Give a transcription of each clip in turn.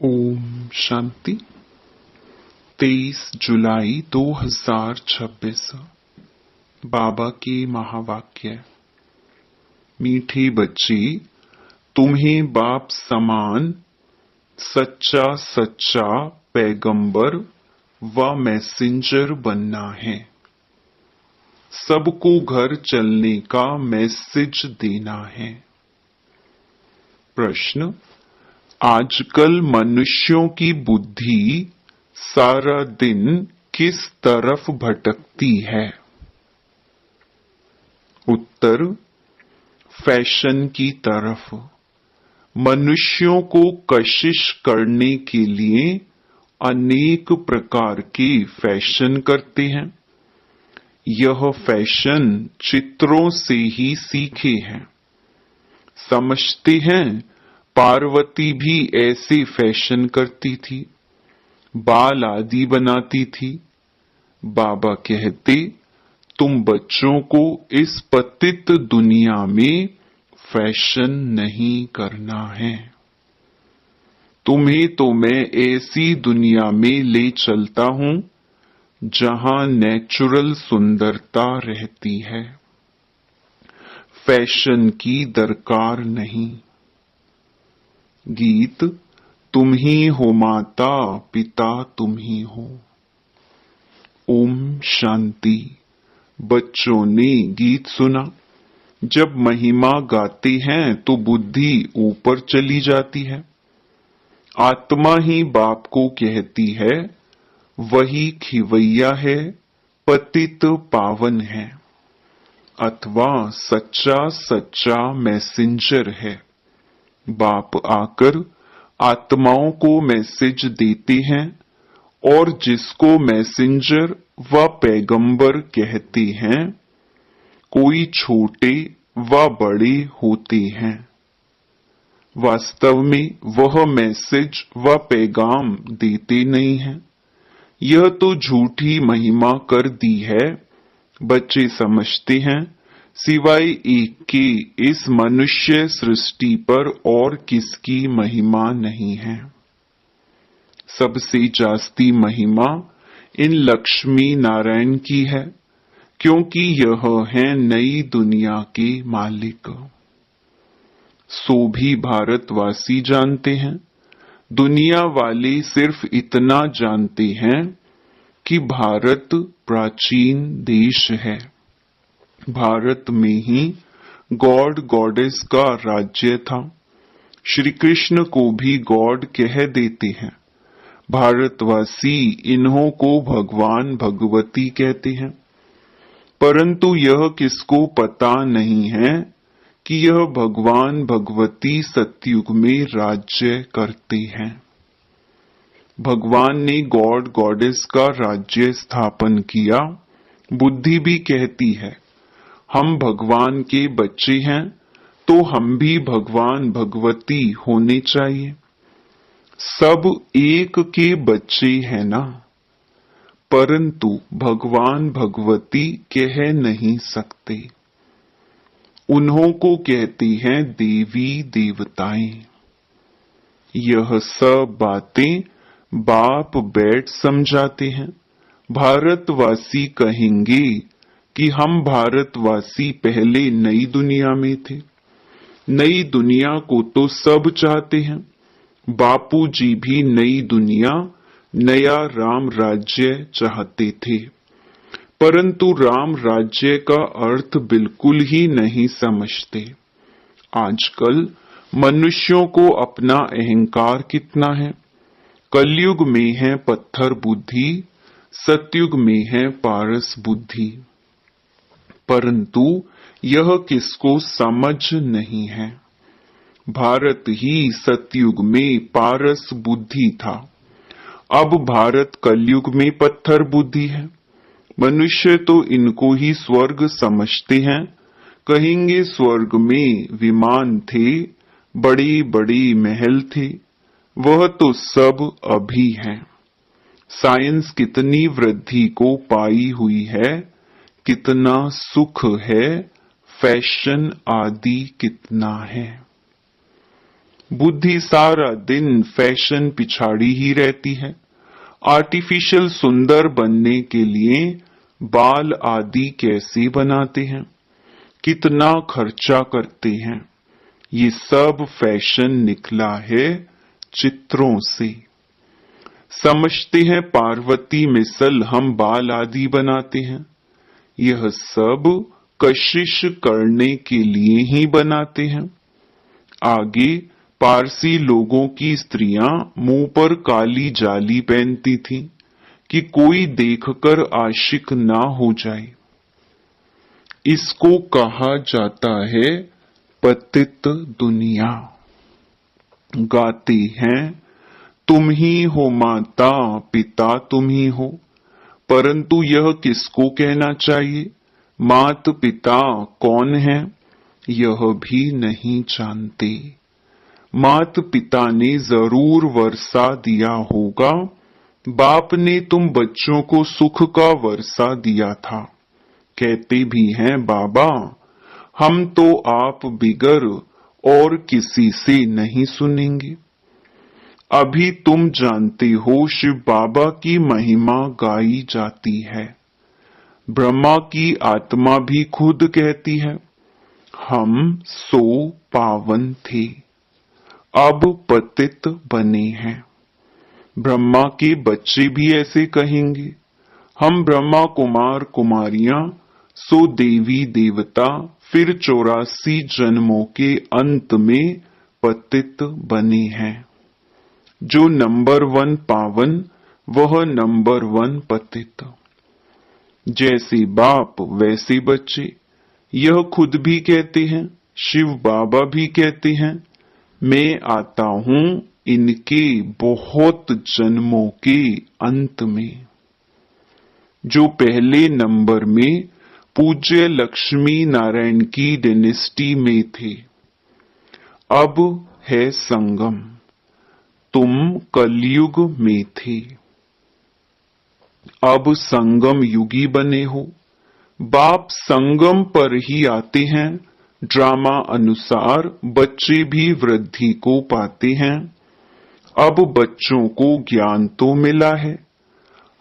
ओम शांति। 23 जुलाई 2026 बाबा के महावाक्य। मीठे बच्चे, तुम्हें बाप समान सच्चा सच्चा पैगंबर व मैसेंजर बनना है। सबको घर चलने का मैसेज देना है। प्रश्न: आजकल मनुष्यों की बुद्धि सारा दिन किस तरफ भटकती है? उत्तर: फैशन की तरफ। मनुष्यों को कशिश करने के लिए अनेक प्रकार के फैशन करते हैं। यह फैशन चित्रों से ही सीखे हैं। समझते हैं पार्वती भी ऐसे फैशन करती थी, बाल आदि बनाती थी। बाबा कहते, तुम बच्चों को इस पतित दुनिया में फैशन नहीं करना है। तुम्हें तो मैं ऐसी दुनिया में ले चलता हूं जहां नेचुरल सुंदरता रहती है। फैशन की दरकार नहीं। गीत: तुम ही हो माता पिता तुम ही हो। ओम शांति। बच्चों ने गीत सुना। जब महिमा गाते हैं तो बुद्धि ऊपर चली जाती है। आत्मा ही बाप को कहती है, वही खिवैया है, पतित पावन है, अथवा सच्चा सच्चा मैसेंजर है। बाप आकर आत्माओं को मैसेज देते हैं और जिसको मैसेंजर व पैगंबर कहते हैं, कोई छोटे व बड़े होते हैं। वास्तव में वह मैसेज व पैगाम देते नहीं हैं। यह तो झूठी महिमा कर दी है। बच्चे समझते हैं सिवाय एक के इस मनुष्य सृष्टि पर और किसकी महिमा नहीं है। सबसे जास्ती महिमा इन लक्ष्मी नारायण की है, क्योंकि यह है नई दुनिया के मालिक। सो भी भारतवासी जानते हैं। दुनिया वाले सिर्फ इतना जानते हैं कि भारत प्राचीन देश है। भारत में ही गॉड गॉडेस का राज्य था। श्री कृष्ण को भी गॉड कह देते हैं। भारतवासी इन्हों को भगवान भगवती कहते हैं। परंतु यह किसको पता नहीं है कि यह भगवान भगवती सतयुग में राज्य करते हैं। भगवान ने गॉड गॉडेस का राज्य स्थापन किया। बुद्धि भी कहती है, हम भगवान के बच्चे हैं तो हम भी भगवान भगवती होने चाहिए। सब एक के बच्चे हैं ना, परंतु भगवान भगवती कह नहीं सकते। उन्हों को कहती हैं देवी देवताएं। यह सब बातें बाप बैठ समझाते हैं। भारतवासी कहेंगे कि हम भारतवासी पहले नई दुनिया में थे। नई दुनिया को तो सब चाहते हैं। बापूजी भी नई दुनिया, नया राम राज्य चाहते थे, परंतु राम राज्य का अर्थ बिल्कुल ही नहीं समझते। आजकल मनुष्यों को अपना अहंकार कितना है। कलयुग में है पत्थर बुद्धि, सतयुग में है पारस बुद्धि। परंतु यह किसको समझ नहीं है। भारत ही सतयुग में पारस बुद्धि था। अब भारत कलयुग में पत्थर बुद्धि है। मनुष्य तो इनको ही स्वर्ग समझते हैं। कहेंगे स्वर्ग में विमान थे, बड़ी बड़ी महल थे। वह तो सब अभी है। साइंस कितनी वृद्धि को पाई हुई है, कितना सुख है, फैशन आदि कितना है। बुद्धि सारा दिन फैशन पिछाड़ी ही रहती है। आर्टिफिशियल सुंदर बनने के लिए बाल आदि कैसे बनाते हैं, कितना खर्चा करते हैं, ये सब फैशन निकला है चित्रों से। समझते हैं पार्वती मिसल हम बाल आदि बनाते हैं, यह सब कशिश करने के लिए ही बनाते हैं। आगे पारसी लोगों की स्त्रियां मुंह पर काली जाली पहनती थीं कि कोई देखकर आशिक ना हो जाए। इसको कहा जाता है पतित दुनिया। गाते हैं तुम ही हो माता पिता तुम ही हो, परंतु यह किसको कहना चाहिए, मात पिता कौन है यह भी नहीं जानते। मात पिता ने जरूर वर्षा दिया होगा, बाप ने तुम बच्चों को सुख का वर्षा दिया था। कहते भी हैं बाबा हम तो आप बिगर और किसी से नहीं सुनेंगे। अभी तुम जानते हो शिव बाबा की महिमा गाई जाती है। ब्रह्मा की आत्मा भी खुद कहती है हम सो पावन थे, अब पतित बने हैं। ब्रह्मा के बच्चे भी ऐसे कहेंगे, हम ब्रह्मा कुमार कुमारियां सो देवी देवता फिर 84 जन्मों के अंत में पतित बने हैं। जो नंबर 1 पावन वह नंबर 1 पतित। जैसे बाप वैसे बच्चे, यह खुद भी कहते हैं, शिव बाबा भी कहते हैं मैं आता हूं इनके बहुत जन्मों के अंत में। जो पहले नंबर में पूज्य लक्ष्मी नारायण की डायनेस्टी में थे, अब है संगम, तुम कलयुग में थे, अब संगम युगी बने हो। बाप संगम पर ही आते हैं, ड्रामा अनुसार बच्चे भी वृद्धि को पाते हैं। अब बच्चों को ज्ञान तो मिला है,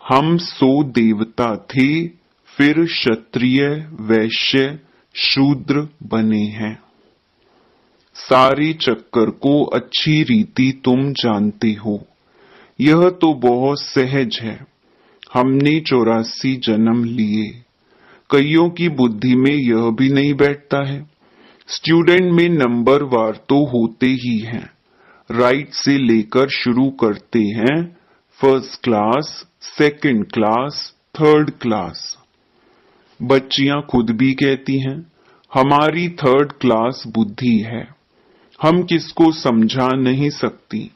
हम सो देवता थे फिर क्षत्रिय वैश्य शूद्र बने हैं। सारे चक्कर को अच्छी रीति तुम जानते हो, यह तो बहुत सहज है। हमने 84 जन्म लिए, कईयों की बुद्धि में यह भी नहीं बैठता है। स्टूडेंट में नंबर वार तो होते ही हैं, राइट से लेकर शुरू करते हैं, first class, second class, third class. बच्चियां खुद भी कहती हैं हमारी थर्ड क्लास बुद्धि है, हम किसको समझा नहीं सकती।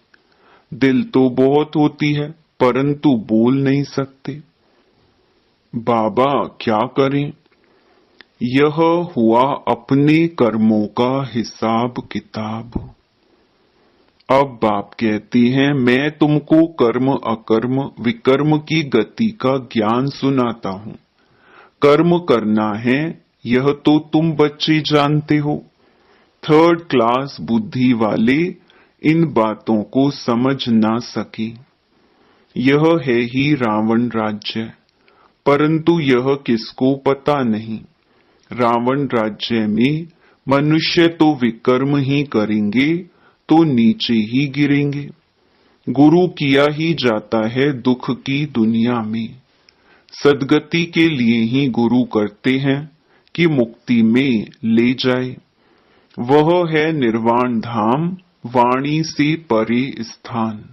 दिल तो बहुत होती है परंतु बोल नहीं सकते। बाबा क्या करें, यह हुआ अपने कर्मों का हिसाब किताब। अब बाप कहते हैं मैं तुमको कर्म अकर्म विकर्म की गति का ज्ञान सुनाता हूं। कर्म करना है यह तो तुम बच्चे जानते हो, थर्ड क्लास बुद्धि वाले इन बातों को समझ ना सके। यह है ही रावण राज्य, परंतु यह किसको पता नहीं। रावण राज्य में मनुष्य तो विकर्म ही करेंगे तो नीचे ही गिरेंगे। गुरु किया ही जाता है दुख की दुनिया में, सदगति के लिए ही गुरु करते हैं कि मुक्ति में ले जाए। वह है निर्वाण धाम, वाणी से परे स्थान।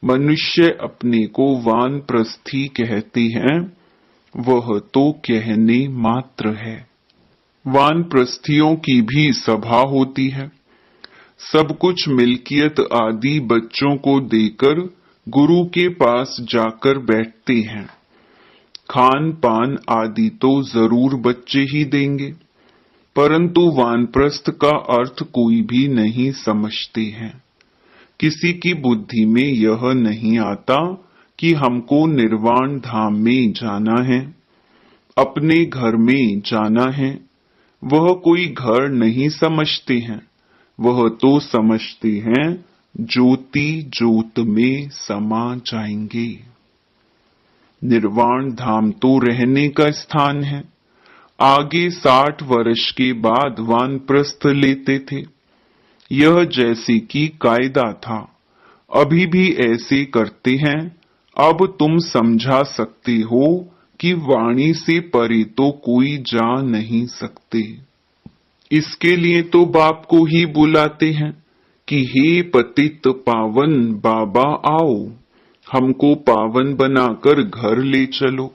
मनुष्य अपने को वानप्रस्थी कहते हैं, वह तो कहने मात्र है। वानप्रस्थियों की भी सभा होती है, सब कुछ मिल्कियत आदि बच्चों को देकर गुरु के पास जाकर बैठते हैं। खान पान आदि तो जरूर बच्चे ही देंगे, परंतु वानप्रस्थ का अर्थ कोई भी नहीं समझते हैं। किसी की बुद्धि में यह नहीं आता कि हमको निर्वाण धाम में जाना है, अपने घर में जाना है। वह कोई घर नहीं समझते हैं, वह तो समझते हैं ज्योति ज्योत में समा जाएंगे। निर्वाण धाम तो रहने का स्थान है। आगे 60 वर्ष के बाद वानप्रस्थ लेते थे। यह जैसे कि कायदा था, अभी भी ऐसे करते हैं। अब तुम समझा सकते हो कि वाणी से परे तो कोई जा नहीं सकते। इसके लिए तो बाप को ही बुलाते हैं कि हे पतित पावन बाबा आओ, हमको पावन बनाकर घर ले चलो।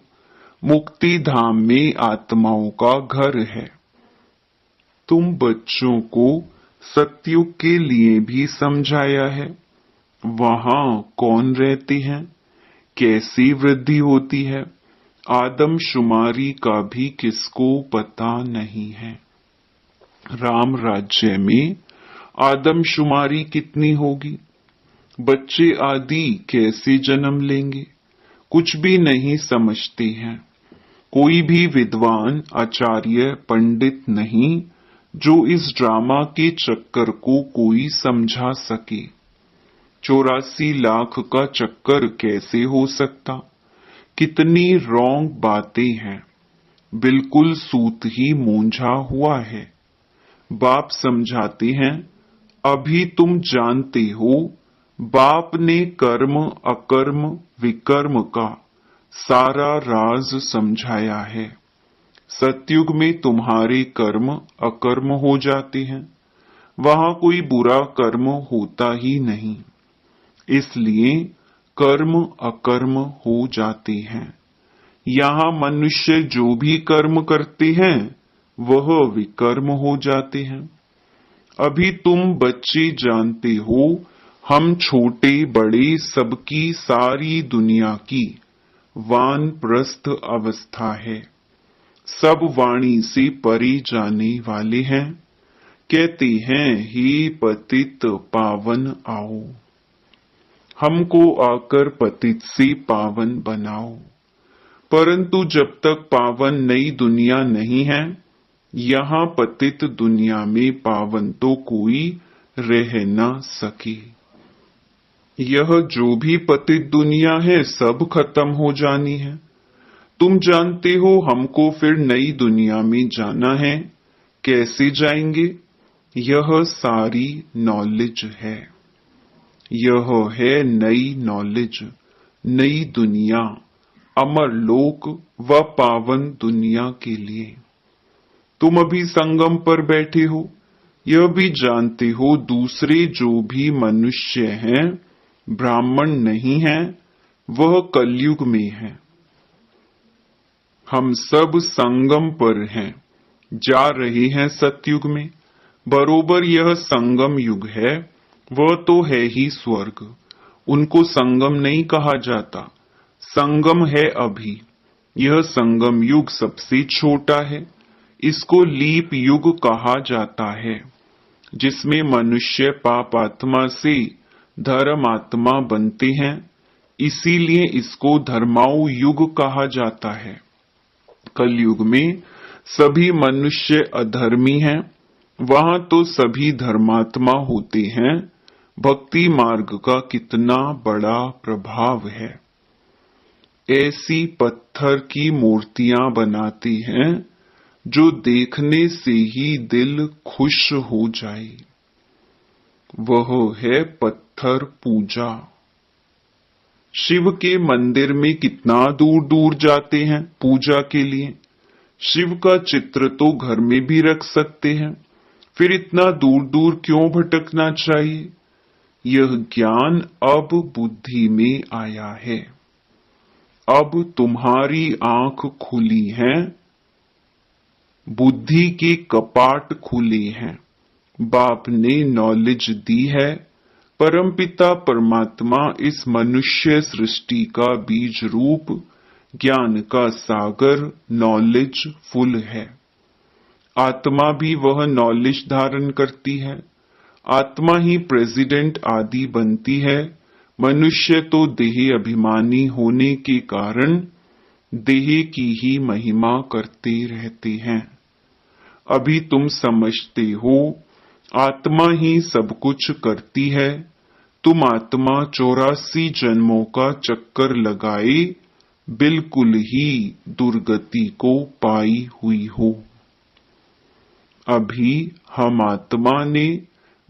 मुक्ति धाम में आत्माओं का घर है। तुम बच्चों को सतयुग के लिए भी समझाया है। वहां कौन रहते हैं, कैसी वृद्धि होती है, आदमशुमारी का भी किसको पता नहीं है। राम राज्य में आदमशुमारी कितनी होगी, बच्चे आदि कैसे जन्म लेंगे, कुछ भी नहीं समझते हैं। कोई भी विद्वान आचार्य पंडित नहीं जो इस ड्रामा के चक्कर को कोई समझा सके। 84 लाख का चक्कर कैसे हो सकता, कितनी रॉन्ग बातें हैं, बिल्कुल सूत ही मूंझा हुआ है। बाप समझाते हैं, अभी तुम जानते हो बाप ने कर्म अकर्म विकर्म का सारा राज समझाया है। सतयुग में तुम्हारे कर्म अकर्म हो जाते हैं, वहां कोई बुरा कर्म होता ही नहीं, इसलिए कर्म अकर्म हो जाते हैं। यहाँ मनुष्य जो भी कर्म करते हैं वह विकर्म हो जाते हैं। अभी तुम बच्चे जानते हो हम छोटे बड़े सबकी सारी दुनिया की वानप्रस्थ अवस्था है। सब वाणी से परे जाने वाले हैं। कहते हैं हे पतित पावन आओ, हमको आकर पतित से पावन बनाओ। परंतु जब तक पावन नई दुनिया नहीं है, यहाँ पतित दुनिया में पावन तो कोई रह न सके। यह जो भी पतित दुनिया है सब खत्म हो जानी है। तुम जानते हो हमको फिर नई दुनिया में जाना है, कैसे जाएंगे? यह सारी नॉलेज है। यह है नई नॉलेज, नई दुनिया, अमर लोक व पावन दुनिया के लिए। तुम अभी संगम पर बैठे हो, यह भी जानते हो दूसरे जो भी मनुष्य हैं ब्राह्मण नहीं हैं, वह कलयुग में है। हम सब संगम पर हैं, जा रहे हैं सतयुग में। बरोबर यह संगम युग है, वह तो है ही स्वर्ग। उनको संगम नहीं कहा जाता, संगम है अभी। यह संगम युग सबसे छोटा है, इसको लीप युग कहा जाता है, जिसमें मनुष्य पाप आत्मा से धर्म आत्मा बनते हैं। इसीलिए इसको धर्माऊ युग कहा जाता है। कलयुग में सभी मनुष्य अधर्मी हैं, वहां तो सभी धर्मात्मा होते हैं। भक्ति मार्ग का कितना बड़ा प्रभाव है। ऐसी पत्थर की मूर्तियां बनाती हैं जो देखने से ही दिल खुश हो जाए। वह है पत्थर पूजा। शिव के मंदिर में कितना दूर दूर जाते हैं पूजा के लिए। शिव का चित्र तो घर में भी रख सकते हैं, फिर इतना दूर दूर क्यों भटकना चाहिए? यह ज्ञान अब बुद्धि में आया है। अब तुम्हारी आंख खुली है, बुद्धि के कपाट खुले हैं। बाप ने नॉलेज दी है। परमपिता परमात्मा इस मनुष्य सृष्टि का बीज रूप ज्ञान का सागर नॉलेज फुल है। आत्मा भी वह नॉलेज धारण करती है। आत्मा ही प्रेसिडेंट आदि बनती है। मनुष्य तो देह अभिमानी होने के कारण देह की ही महिमा करते रहते हैं। अभी तुम समझते हो आत्मा ही सब कुछ करती है। तुम आत्मा 84 जन्मों का चक्कर लगाए बिल्कुल ही दुर्गति को पाई हुई हो। अभी हम आत्मा ने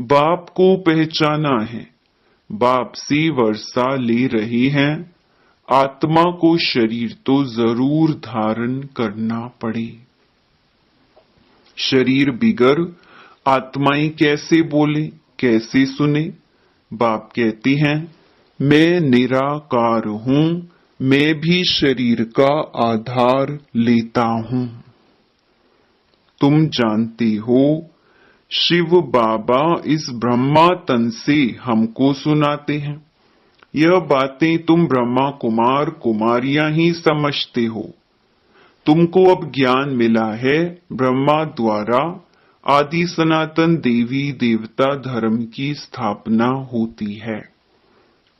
बाप को पहचाना है, बाप से वर्षा ले रहे हैं। आत्मा को शरीर तो जरूर धारण करना पड़े। शरीर बिगर आत्माएं कैसे बोले, कैसे सुने? बाप कहते हैं, मैं निराकार हूं, मैं भी शरीर का आधार लेता हूं। तुम जानते हो, शिव बाबा इस ब्रह्मा तन से हमको सुनाते हैं। यह बातें तुम ब्रह्मा कुमार कुमारियां ही समझते हो। तुमको अब ज्ञान मिला है, ब्रह्मा द्वारा आदि सनातन देवी देवता धर्म की स्थापना होती है।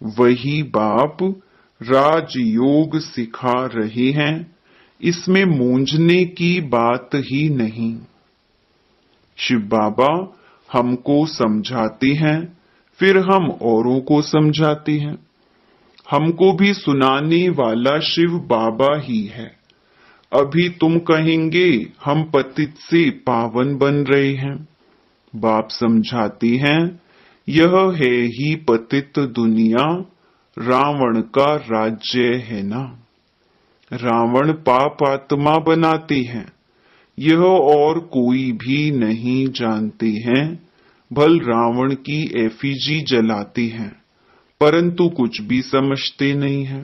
वही बाप राजयोग सिखा रहे हैं, इसमें मूंझने की बात ही नहीं। शिव बाबा हमको समझाते हैं, फिर हम औरों को समझाते हैं। हमको भी सुनाने वाला शिव बाबा ही है। अभी तुम कहेंगे हम पतित से पावन बन रहे हैं। बाप समझाते हैं, यह है ही पतित दुनिया, रावण का राज्य है ना। रावण पाप आत्मा बनाते हैं, यह और कोई भी नहीं जानते हैं। भल रावण की एफिजी जलाते हैं, परंतु कुछ भी समझते नहीं है।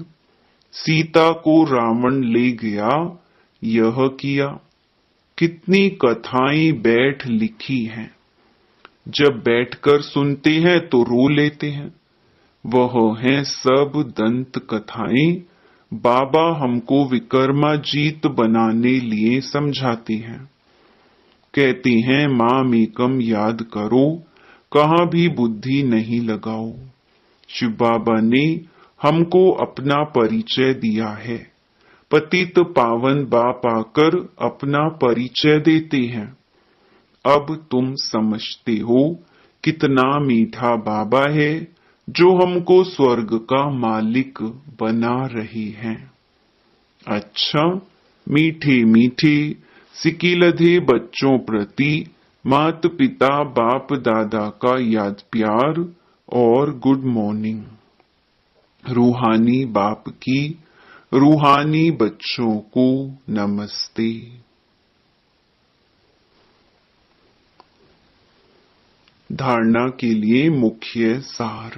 सीता को रावण ले गया, यह किया। कितनी कथाएं बैठ लिखी हैं, जब बैठकर सुनते हैं तो रो लेते हैं। वह हैं सब दंत कथाएं। बाबा हमको विक्रमाजीत बनाने लिए समझाते हैं। कहते हैं, माम एकम याद करो, कहां भी बुद्धि नहीं लगाओ। शिव बाबा ने हमको अपना परिचय दिया है। पतित पावन बाप आकर अपना परिचय देते हैं। अब तुम समझते हो कितना मीठा बाबा है, जो हमको स्वर्ग का मालिक बना रहे हैं। अच्छा, मीठे मीठे सिकिलधे बच्चों प्रति मात पिता बाप दादा का याद प्यार और गुड मॉर्निंग। रूहानी बाप की रूहानी बच्चों को नमस्ते। धारणा के लिए मुख्य सार।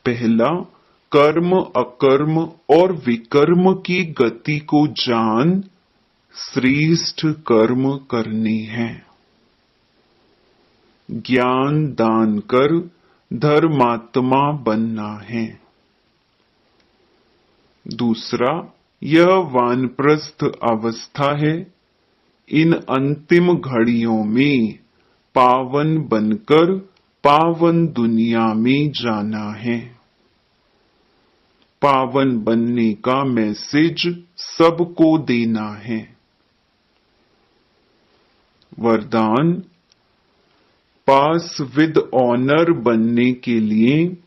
पहला, कर्म अकर्म और विकर्म की गति को जान श्रेष्ठ कर्म करने हैं। ज्ञान दान कर धर्मात्मा बनना है। दूसरा, यह वानप्रस्थ अवस्था है। इन अंतिम घड़ियों में पावन बनकर पावन दुनिया में जाना है। पावन बनने का मैसेज सबको देना है। वरदान, पास विद ऑनर बनने के लिए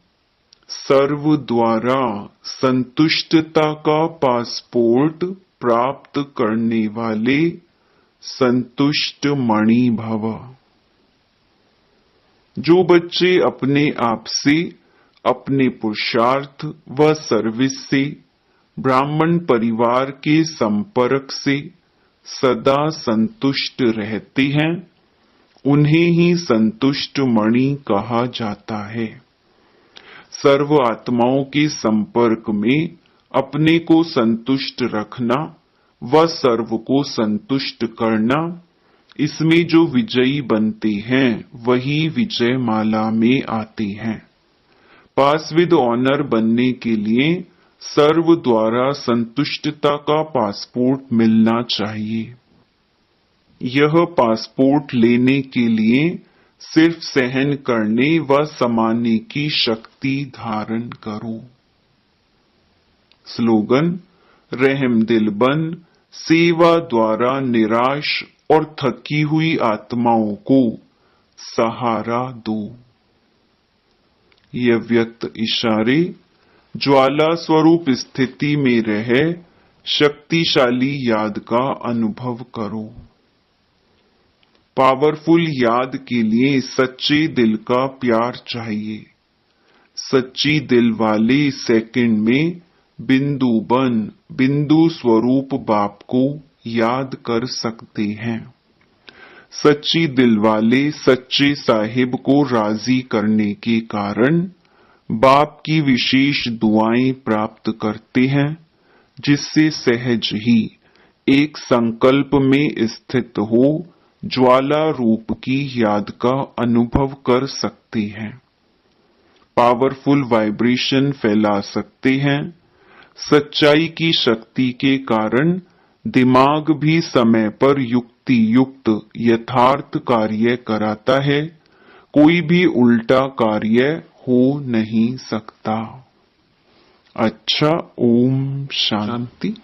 सर्व द्वारा संतुष्टता का पासपोर्ट प्राप्त करने वाले संतुष्ट मणि भव। जो बच्चे अपने आप से, अपने पुरुषार्थ व सर्विस से, ब्राह्मण परिवार के संपर्क से सदा संतुष्ट रहते हैं, उन्हें ही संतुष्ट मणि कहा जाता है। सर्व आत्माओं के संपर्क में अपने को संतुष्ट रखना व सर्व को संतुष्ट करना, इसमें जो विजयी बनते हैं वही विजय माला में आते हैं। पास विद ऑनर बनने के लिए सर्व द्वारा संतुष्टता का पासपोर्ट मिलना चाहिए। यह पासपोर्ट लेने के लिए सिर्फ सहन करने व समाने की शक्ति धारण करो। स्लोगन, रहम दिल बन, सेवा द्वारा निराश और थकी हुई आत्माओं को सहारा दो। ये व्यक्त इशारे ज्वाला स्वरूप स्थिति में रहे शक्तिशाली याद का अनुभव करो। पावरफुल याद के लिए सच्चे दिल का प्यार चाहिए। सच्ची दिल वाले सेकंड में बिंदु बन बिंदु स्वरूप बाप को याद कर सकते हैं। सच्ची दिल वाले सच्चे साहिब को राजी करने के कारण बाप की विशेष दुआएं प्राप्त करते हैं, जिससे सहज ही एक संकल्प में स्थित हो ज्वाला रूप की याद का अनुभव कर सकते हैं। पावरफुल वाइब्रेशन फैला सकते हैं। सच्चाई की शक्ति के कारण दिमाग भी समय पर युक्ति युक्त यथार्थ कार्य कराता है। कोई भी उल्टा कार्य हो नहीं सकता। अच्छा, ओम शांति।